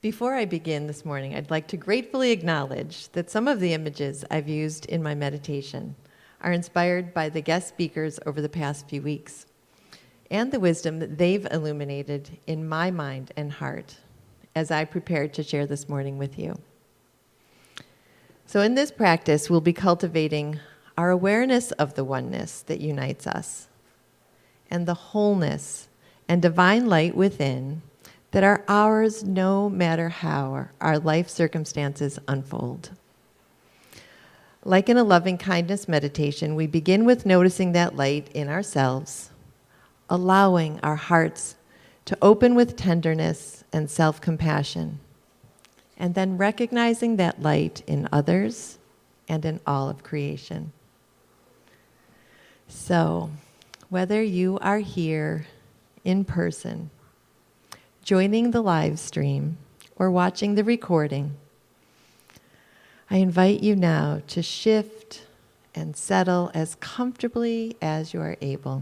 Before I begin this morning, I'd like to gratefully acknowledge that some of the images I've used in my meditation are inspired by the guest speakers over the past few weeks and the wisdom that they've illuminated in my mind and heart as I prepared to share this morning with you. So in this practice, we'll be cultivating our awareness of the oneness that unites us and the wholeness and divine light within that are ours no matter how our life circumstances unfold. Like in a loving kindness meditation, we begin with noticing that light in ourselves, allowing our hearts to open with tenderness and self-compassion, and then recognizing that light in others and in all of creation. So, whether you are here in person, joining the live stream, or watching the recording, I invite you now to shift and settle as comfortably as you are able.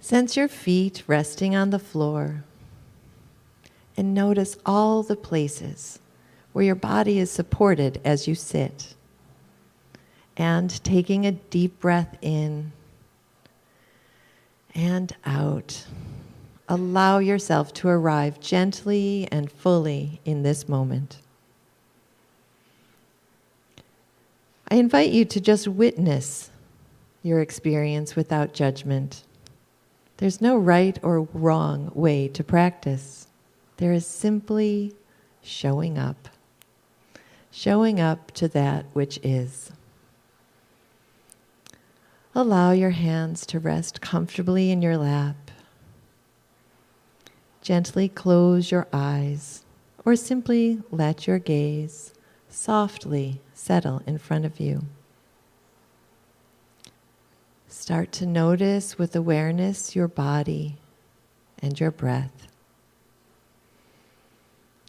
Sense your feet resting on the floor and notice all the places where your body is supported as you sit. And taking a deep breath in and out, allow yourself to arrive gently and fully in this moment. I invite you to just witness your experience without judgment. There's no right or wrong way to practice. There is simply showing up to that which is. Allow your hands to rest comfortably in your lap. Gently close your eyes, or simply let your gaze softly settle in front of you. Start to notice with awareness your body and your breath.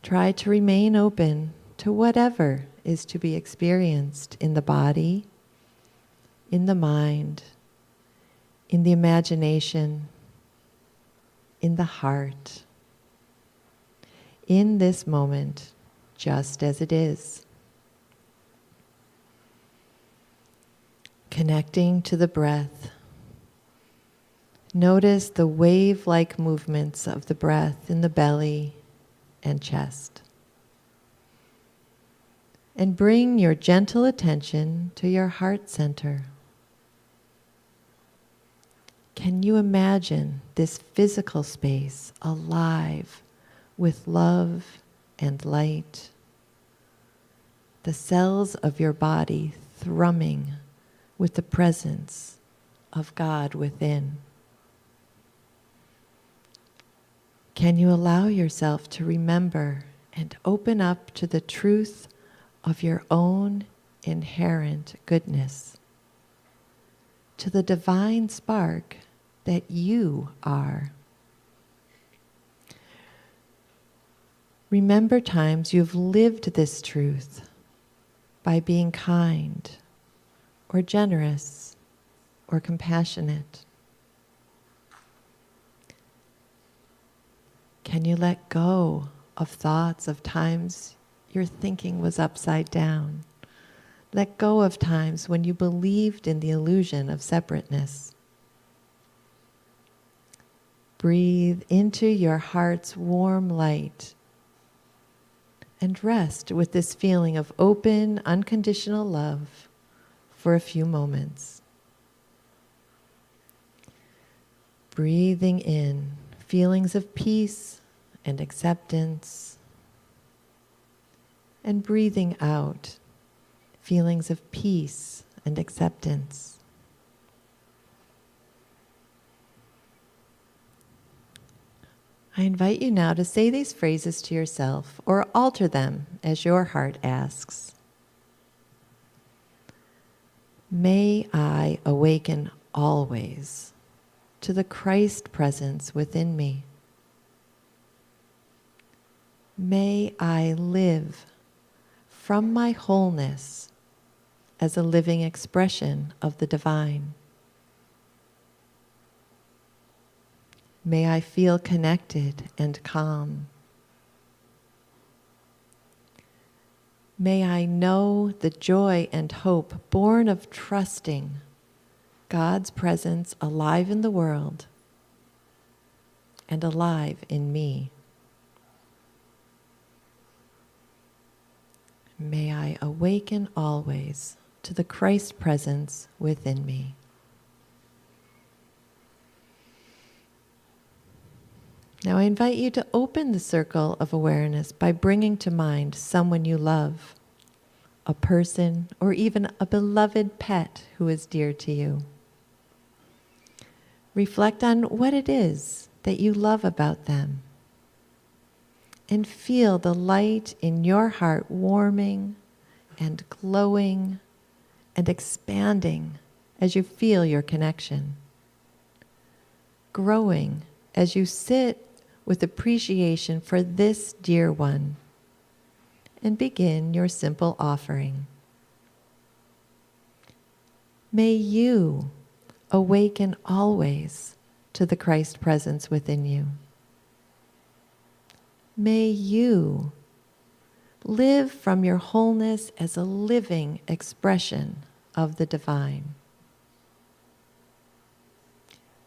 Try to remain open to whatever is to be experienced in the body, in the mind, in the imagination, in the heart, in this moment, just as it is. Connecting to the breath. Notice the wave-like movements of the breath in the belly and chest. And bring your gentle attention to your heart center. Can you imagine this physical space alive with love and light? The cells of your body thrumming with the presence of God within. Can you allow yourself to remember and open up to the truth of your own inherent goodness, to the divine spark that you are? Remember times you've lived this truth by being kind or generous or compassionate. Can you let go of thoughts of times your thinking was upside down? Let go of times when you believed in the illusion of separateness. Breathe into your heart's warm light and rest with this feeling of open, unconditional love for a few moments. Breathing in feelings of peace and acceptance, and breathing out feelings of peace and acceptance. I invite you now to say these phrases to yourself or alter them as your heart asks. May I awaken always to the Christ presence within me. May I live from my wholeness as a living expression of the divine. May I feel connected and calm. May I know the joy and hope born of trusting God's presence alive in the world and alive in me. May I awaken always to the Christ presence within me. Now I invite you to open the circle of awareness by bringing to mind someone you love, a person, or even a beloved pet who is dear to you. Reflect on what it is that you love about them, and feel the light in your heart warming and glowing and expanding as you feel your connection, growing as you sit with appreciation for this dear one, and begin your simple offering. May you awaken always to the Christ presence within you. May you live from your wholeness as a living expression of the divine.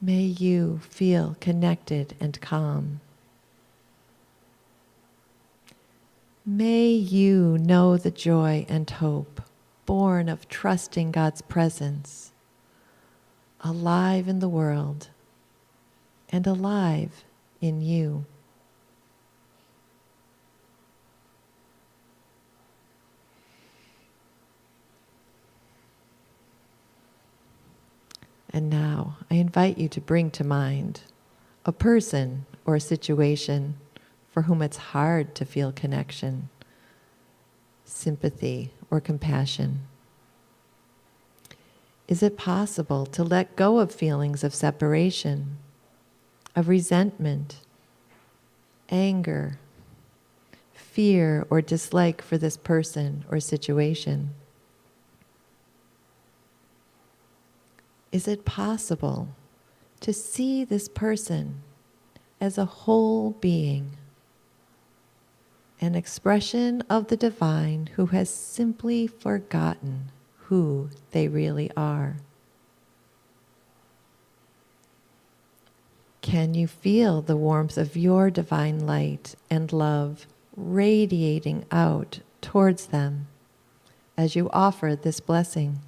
May you feel connected and calm. May you know the joy and hope born of trusting God's presence, alive in the world and alive in you. And now I invite you to bring to mind a person or a situation for whom it's hard to feel connection, sympathy, or compassion. Is it possible to let go of feelings of separation, of resentment, anger, fear, or dislike for this person or situation? Is it possible to see this person as a whole being, an expression of the divine who has simply forgotten who they really are? Can you feel the warmth of your divine light and love radiating out towards them as you offer this blessing?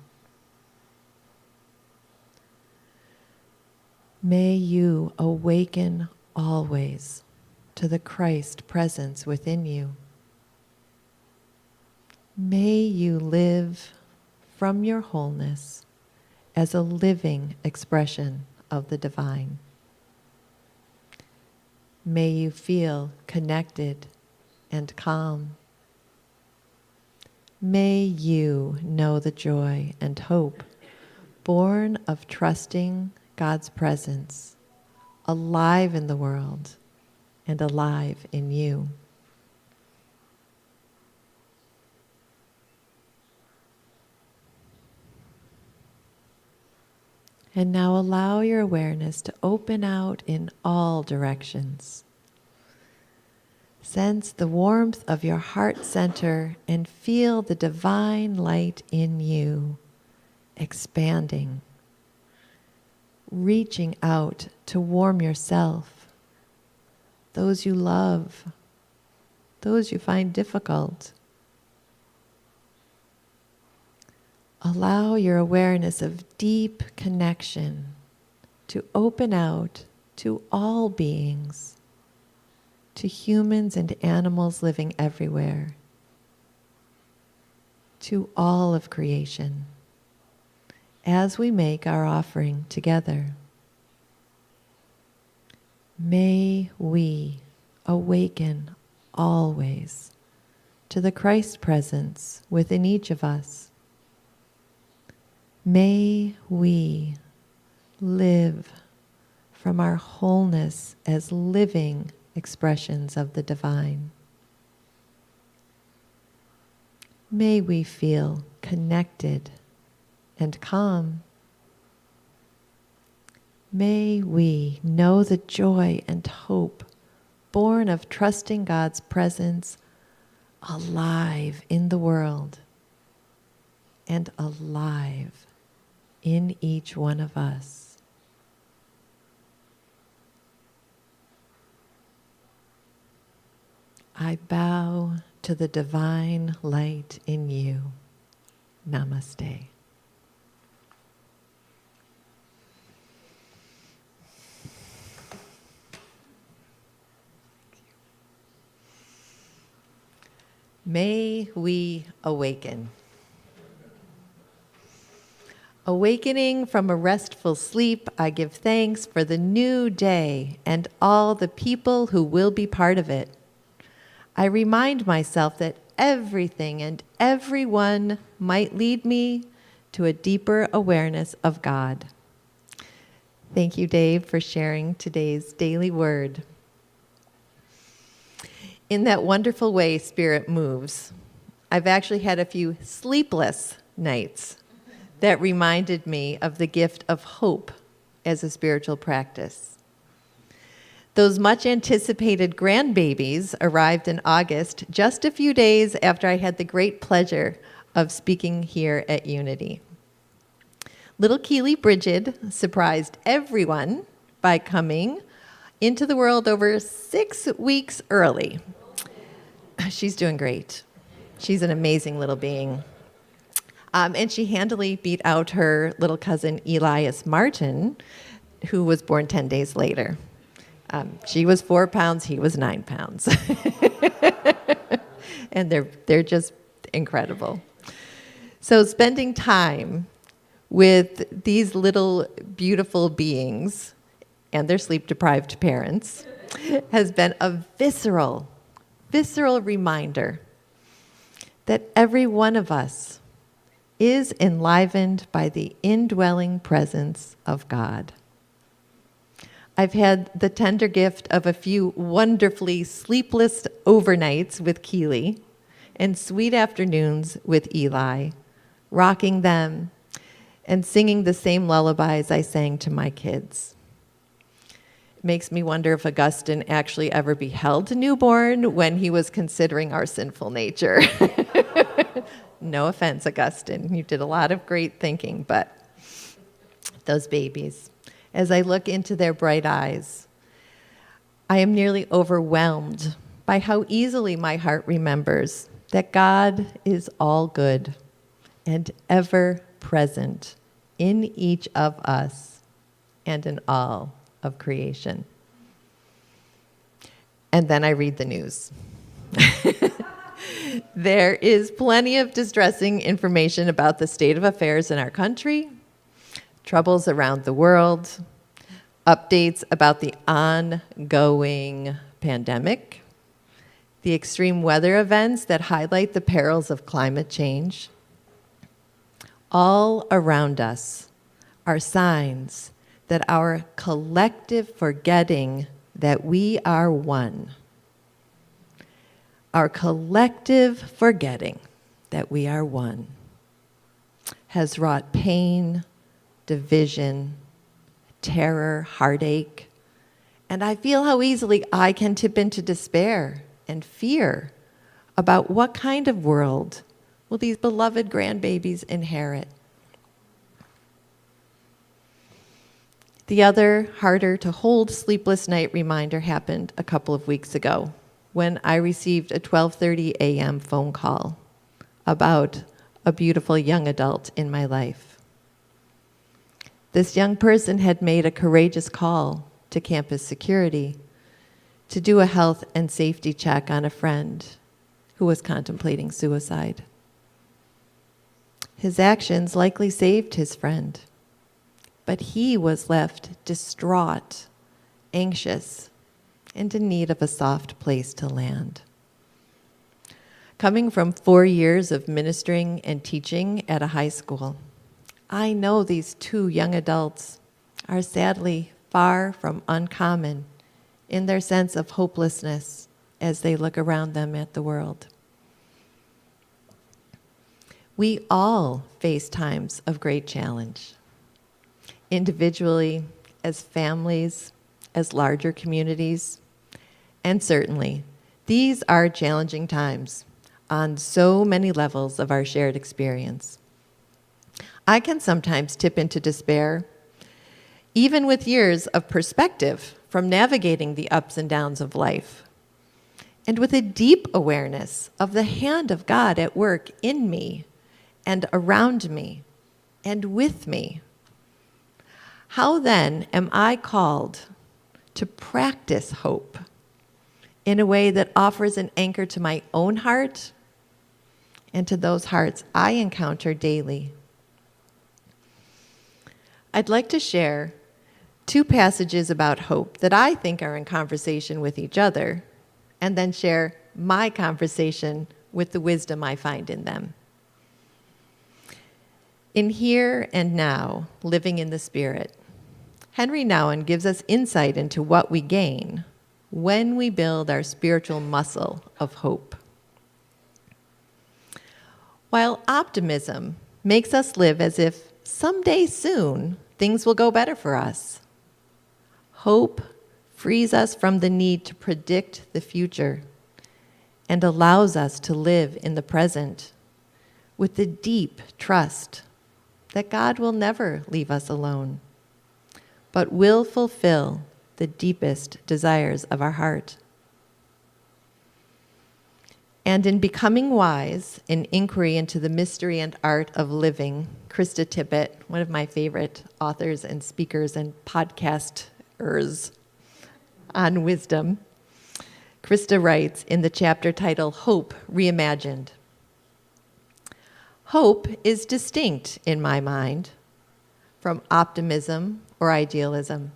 May you awaken always to the Christ presence within you. May you live from your wholeness as a living expression of the divine. May you feel connected and calm. May you know the joy and hope born of trusting God's presence, alive in the world and alive in you. And now allow your awareness to open out in all directions. Sense the warmth of your heart center and feel the divine light in you expanding, reaching out to warm yourself, those you love, those you find difficult. Allow your awareness of deep connection to open out to all beings, to humans and animals living everywhere, to all of creation, as we make our offering together. May we awaken always to the Christ presence within each of us. May we live from our wholeness as living expressions of the divine. May we feel connected and calm. May we know the joy and hope born of trusting God's presence alive in the world and alive in each one of us. I bow to the divine light in you. Namaste. May we awaken. Awakening from a restful sleep, I give thanks for the new day and all the people who will be part of it. I remind myself that everything and everyone might lead me to a deeper awareness of God. Thank you, Dave, for sharing today's daily word. In that wonderful way Spirit moves, I've actually had a few sleepless nights that reminded me of the gift of hope as a spiritual practice. Those much anticipated grandbabies arrived in August, just a few days after I had the great pleasure of speaking here at Unity. Little Rev Brigid surprised everyone by coming into the world over 6 weeks early. She's doing great. She's an amazing little being. And she handily beat out her little cousin Elias Martin, who was born 10 days later. She was 4 pounds, he was 9 pounds. And they're just incredible. So spending time with these little beautiful beings and their sleep-deprived parents has been a visceral reminder that every one of us is enlivened by the indwelling presence of God. I've had the tender gift of a few wonderfully sleepless overnights with Keely and sweet afternoons with Eli, rocking them and singing the same lullabies I sang to my kids. It makes me wonder if Augustine actually ever beheld a newborn when he was considering our sinful nature. No offense, Augustine. You did a lot of great thinking, but those babies, as I look into their bright eyes, I am nearly overwhelmed by how easily my heart remembers that God is all good and ever present in each of us and in all of creation. And then I read the news. There is plenty of distressing information about the state of affairs in our country, troubles around the world, updates about the ongoing pandemic, the extreme weather events that highlight the perils of climate change. All around us are signs that our collective forgetting that we are one, our collective forgetting that we are one, has wrought pain, division, terror, heartache, and I feel how easily I can tip into despair and fear about what kind of world will these beloved grandbabies inherit. The other harder to hold sleepless night reminder happened a couple of weeks ago when I received a 12:30 a.m. phone call about a beautiful young adult in my life. This young person had made a courageous call to campus security to do a health and safety check on a friend who was contemplating suicide. His actions likely saved his friend, but he was left distraught, anxious, and in need of a soft place to land. Coming from 4 years of ministering and teaching at a high school, I know these two young adults are sadly far from uncommon in their sense of hopelessness as they look around them at the world. We all face times of great challenge, individually as families, as larger communities. And certainly, these are challenging times on so many levels of our shared experience. I can sometimes tip into despair, even with years of perspective from navigating the ups and downs of life, and with a deep awareness of the hand of God at work in me and around me and with me. How then am I called to practice hope in a way that offers an anchor to my own heart and to those hearts I encounter daily? I'd like to share 2 passages about hope that I think are in conversation with each other, and then share my conversation with the wisdom I find in them. In Here and Now, Living in the Spirit, Henry Nouwen gives us insight into what we gain when we build our spiritual muscle of hope. While optimism makes us live as if someday soon things will go better for us, hope frees us from the need to predict the future and allows us to live in the present with the deep trust that God will never leave us alone, but will fulfill the deepest desires of our heart. And in Becoming Wise, an inquiry into the mystery and art of living, Krista Tippett, one of my favorite authors and speakers and podcasters on wisdom, Krista writes in the chapter titled Hope Reimagined. Hope is distinct, in my mind, from optimism or idealism.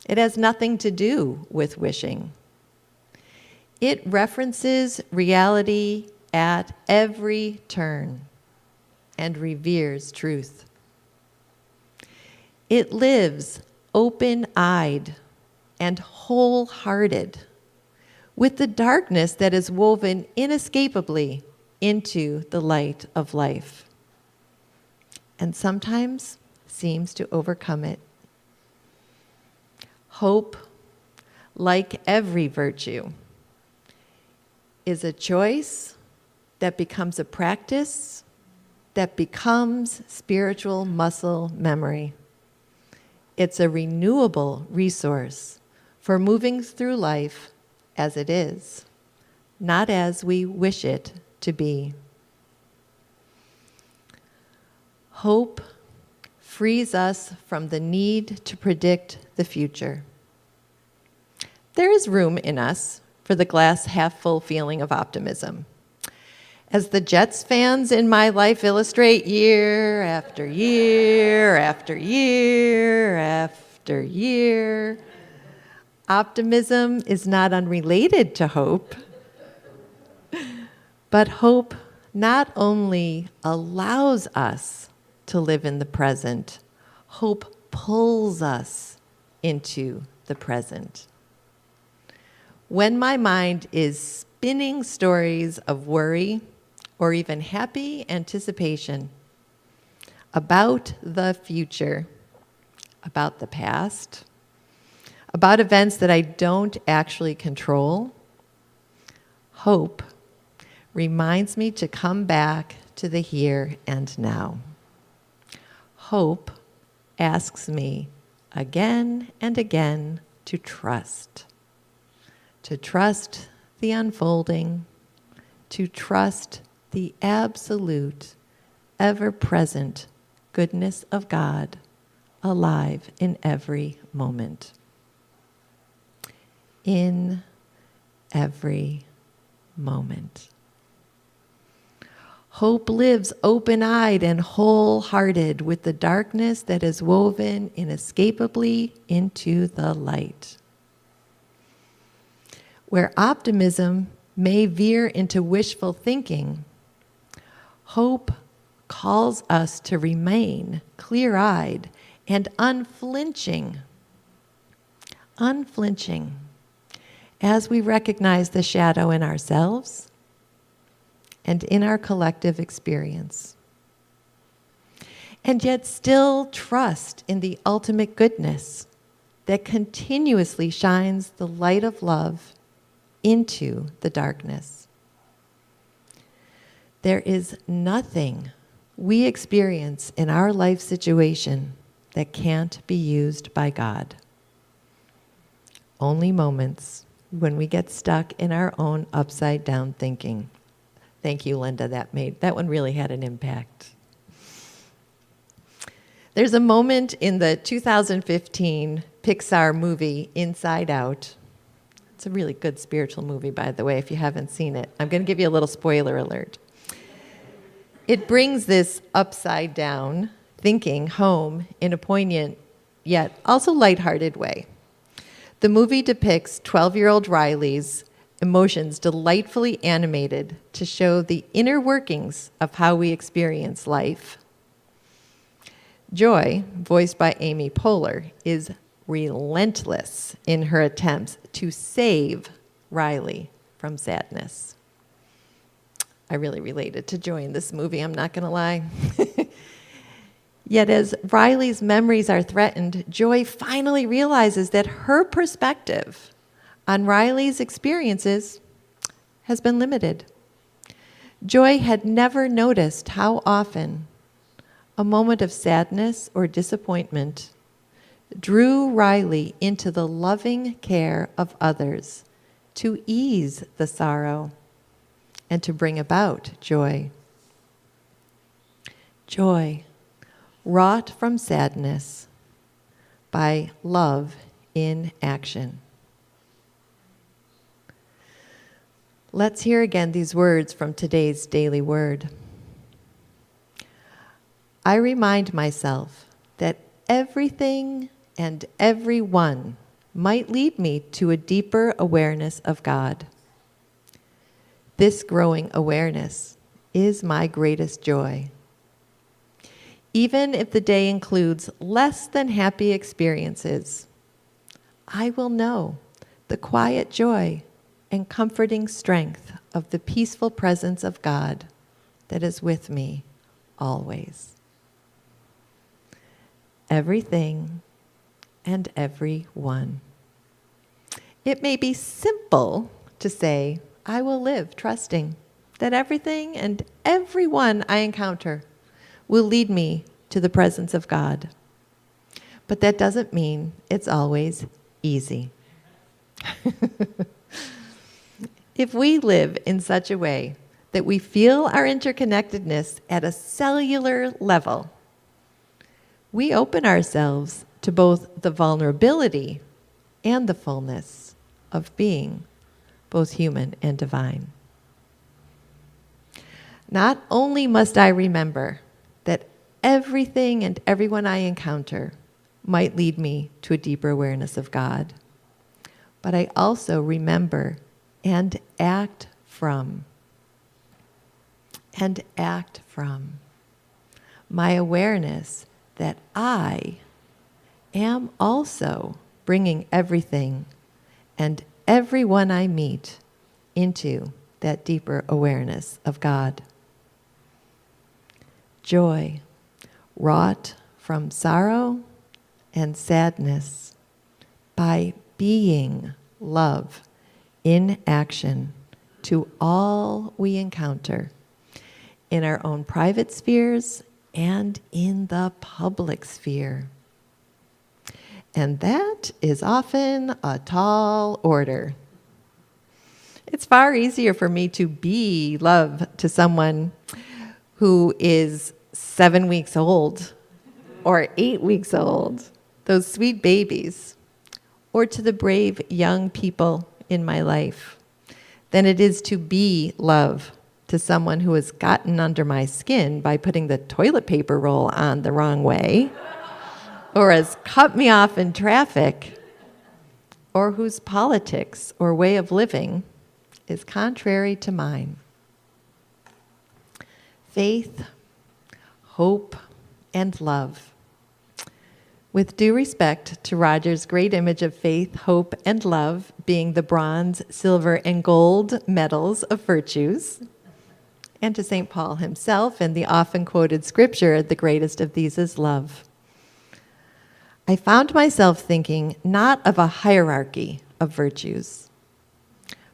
It has nothing to do with wishing. It references reality at every turn and reveres truth. It lives open-eyed and wholehearted with the darkness that is woven inescapably into the light of life, and sometimes seems to overcome it. Hope, like every virtue, is a choice that becomes a practice, that becomes spiritual muscle memory. It's a renewable resource for moving through life as it is, not as we wish it to be. Hope frees us from the need to predict the future. There is room in us for the glass half full feeling of optimism. As the Jets fans in my life illustrate year after year after year after year, optimism is not unrelated to hope, but hope not only allows us to live in the present, hope pulls us into the present. When my mind is spinning stories of worry or even happy anticipation about the future, about the past, about events that I don't actually control, hope reminds me to come back to the here and now. Hope asks me again and again to trust the unfolding, to trust the absolute, ever-present goodness of God alive in every moment. In every moment. Hope lives open-eyed and wholehearted with the darkness that is woven inescapably into the light. Where optimism may veer into wishful thinking, hope calls us to remain clear-eyed and unflinching as we recognize the shadow in ourselves and in our collective experience, and yet still trust in the ultimate goodness that continuously shines the light of love into the darkness. There is nothing we experience in our life situation that can't be used by God. Only moments when we get stuck in our own upside down thinking. Thank you, Linda. That one really had an impact. There's a moment in the 2015 Pixar movie Inside Out. It's a really good spiritual movie, by the way, if you haven't seen it. I'm going to give you a little spoiler alert. It brings this upside down thinking home in a poignant yet also lighthearted way. The movie depicts 12-year-old Riley's emotions delightfully animated to show the inner workings of how we experience life. Joy, voiced by Amy Poehler, is relentless in her attempts to save Riley from sadness. I really related to Joy in this movie, I'm not going to lie. Yet as Riley's memories are threatened, Joy finally realizes that her perspective on Riley's experiences has been limited. Joy had never noticed how often a moment of sadness or disappointment drew Riley into the loving care of others to ease the sorrow and to bring about joy. Joy wrought from sadness by love in action. Let's hear again these words from today's daily word. I remind myself that everything and everyone might lead me to a deeper awareness of God. This growing awareness is my greatest joy. Even if the day includes less than happy experiences, I will know the quiet joy and comforting strength of the peaceful presence of God that is with me always. Everything and everyone. It may be simple to say, I will live trusting that everything and everyone I encounter will lead me to the presence of God. But that doesn't mean it's always easy. If we live in such a way that we feel our interconnectedness at a cellular level, we open ourselves to both the vulnerability and the fullness of being both human and divine. Not only must I remember that everything and everyone I encounter might lead me to a deeper awareness of God, but I also remember and act from my awareness that I am also bringing everything and everyone I meet into that deeper awareness of God. Joy wrought from sorrow and sadness by being love in action to all we encounter in our own private spheres and in the public sphere. And that is often a tall order. It's far easier for me to be love to someone who is 7 weeks old or 8 weeks old, those sweet babies, or to the brave young people in my life, than it is to be love to someone who has gotten under my skin by putting the toilet paper roll on the wrong way, or has cut me off in traffic, or whose politics or way of living is contrary to mine. Faith, hope, and love. With due respect to Roger's great image of faith, hope, and love being the bronze, silver, and gold medals of virtues, and to St. Paul himself and the often quoted scripture, the greatest of these is love. I found myself thinking not of a hierarchy of virtues,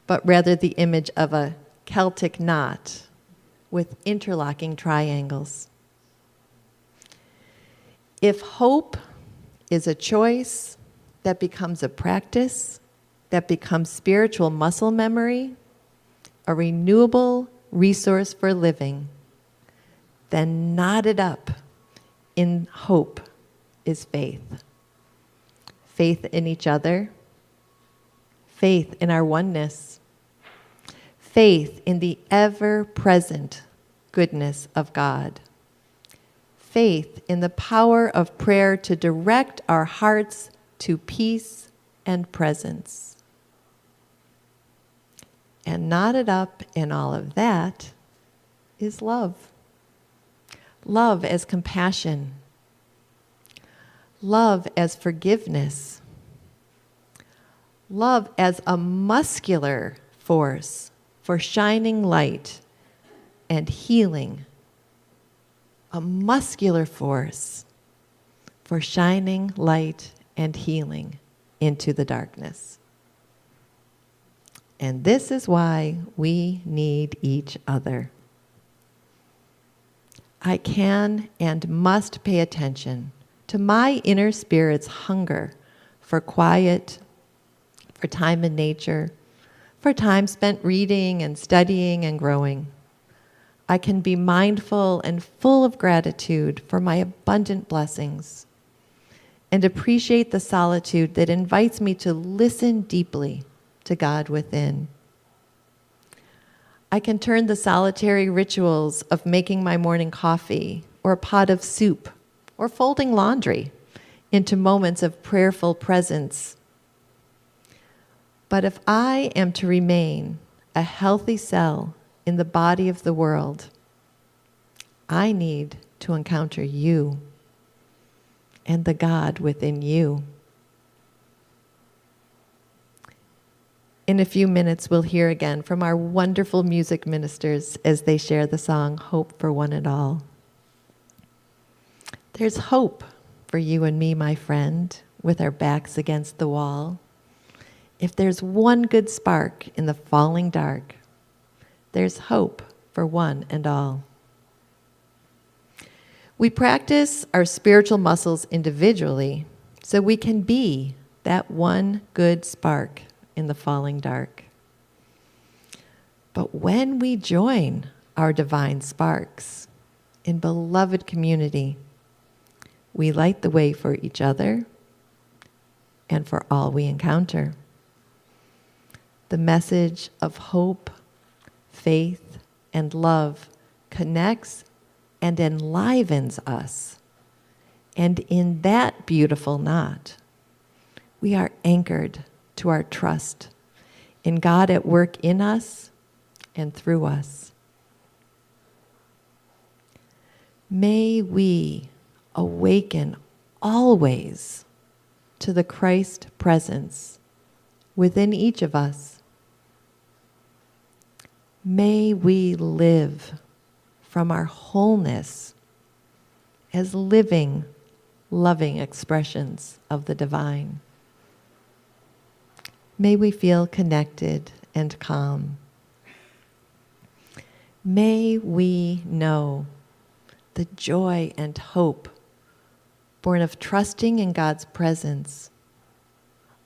but rather the image of a Celtic knot with interlocking triangles. If hope is a choice that becomes a practice, that becomes spiritual muscle memory, a renewable resource for living, then knotted up in hope is faith. Faith in each other, faith in our oneness, faith in the ever-present goodness of God, faith in the power of prayer to direct our hearts to peace and presence. And knotted up in all of that is love. Love as compassion. Love as forgiveness. Love as a muscular force for shining light and healing. A muscular force for shining light and healing into the darkness. And this is why we need each other. I can and must pay attention to my inner spirit's hunger for quiet, for time in nature, for time spent reading and studying and growing. I can be mindful and full of gratitude for my abundant blessings and appreciate the solitude that invites me to listen deeply to God within. I can turn the solitary rituals of making my morning coffee or a pot of soup or folding laundry into moments of prayerful presence. But if I am to remain a healthy cell in the body of the world, I need to encounter you and the God within you. In a few minutes, we'll hear again from our wonderful music ministers as they share the song, Hope for One and All. There's hope for you and me, my friend, with our backs against the wall. If there's one good spark in the falling dark, there's hope for one and all. We practice our spiritual muscles individually so we can be that one good spark in the falling dark. But when we join our divine sparks in beloved community, we light the way for each other and for all we encounter. The message of hope, faith, and love connects and enlivens us. And in that beautiful knot, we are anchored to our trust in God at work in us and through us. May we awaken always to the Christ presence within each of us. May we live from our wholeness as living, loving expressions of the divine. May we feel connected and calm. May we know the joy and hope born of trusting in God's presence,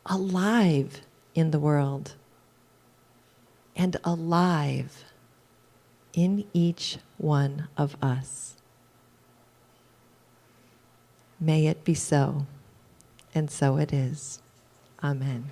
alive in the world, and alive in each one of us. May it be so, and so it is. Amen.